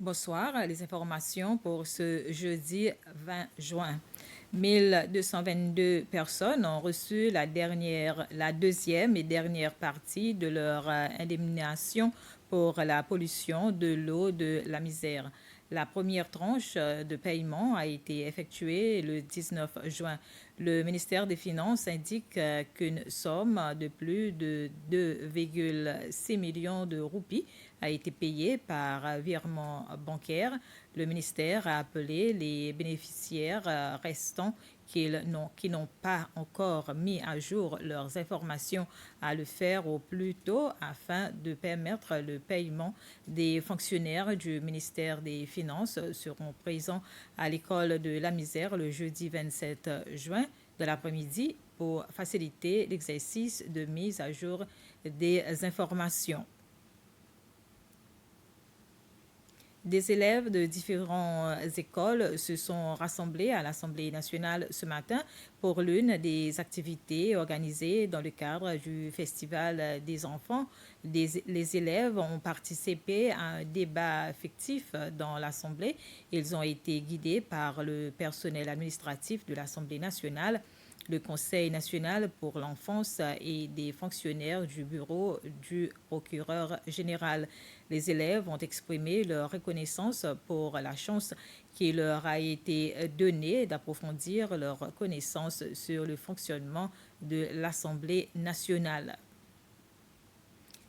Bonsoir, les informations pour ce jeudi 20 juin. 1222 personnes ont reçu la deuxième et dernière partie de leur indemnisation pour la pollution de l'eau de la misère. La première tranche de paiement a été effectuée le 19 juin. Le ministère des Finances indique qu'une somme de plus de 2,6 millions de roupies a été payée par virement bancaire. Le ministère a appelé les bénéficiaires restants qui n'ont pas encore mis à jour leurs informations à le faire au plus tôt afin de permettre le paiement. Des fonctionnaires du ministère des Finances seront présents à l'école de la misère le jeudi 27 juin de l'après-midi pour faciliter l'exercice de mise à jour des informations. Des élèves de différentes écoles se sont rassemblés à l'Assemblée nationale ce matin pour l'une des activités organisées dans le cadre du Festival des enfants. Les élèves ont participé à un débat fictif dans l'Assemblée. Ils ont été guidés par le personnel administratif de l'Assemblée nationale, le Conseil national pour l'enfance et des fonctionnaires du bureau du procureur général. Les élèves ont exprimé leur reconnaissance pour la chance qui leur a été donnée d'approfondir leur connaissance sur le fonctionnement de l'Assemblée nationale.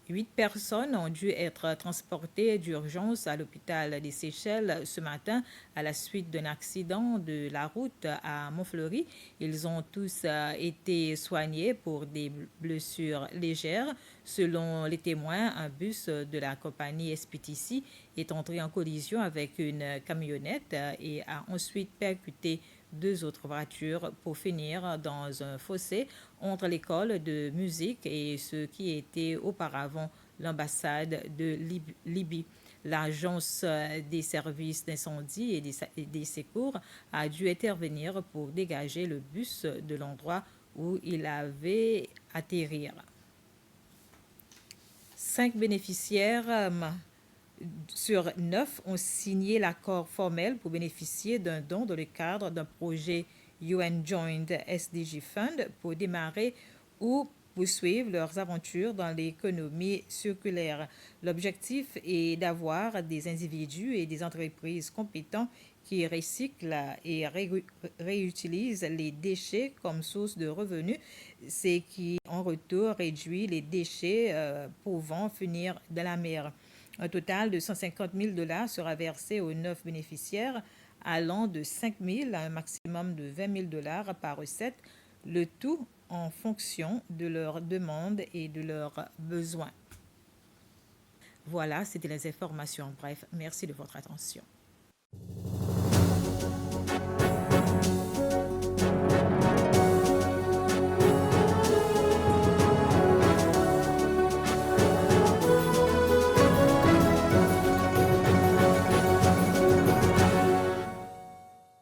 8 personnes ont dû être transportées d'urgence à l'hôpital des Seychelles ce matin à la suite d'un accident de la route à Montfleury. Ils ont tous été soignés pour des blessures légères. Selon les témoins, un bus de la compagnie SPTC est entré en collision avec une camionnette et a ensuite percuté 2 autres voitures pour finir dans un fossé entre l'école de musique et ce qui était auparavant l'ambassade de Libye. L'agence des services d'incendie et des secours a dû intervenir pour dégager le bus de l'endroit où il avait atterri. 5 bénéficiaires sur 9 ont signé l'accord formel pour bénéficier d'un don dans le cadre d'un projet UN Joint SDG Fund pour démarrer ou poursuivre leurs aventures dans l'économie circulaire. L'objectif est d'avoir des individus et des entreprises compétents qui recyclent et réutilisent les déchets comme source de revenus, ce qui en retour réduit les déchets pouvant finir dans la mer. Un total de 150 000 $ sera versé aux 9 bénéficiaires, allant de 5 000 à un maximum de 20 000 $ par recette, le tout en fonction de leurs demandes et de leurs besoins. Voilà, c'était les informations. Bref, merci de votre attention.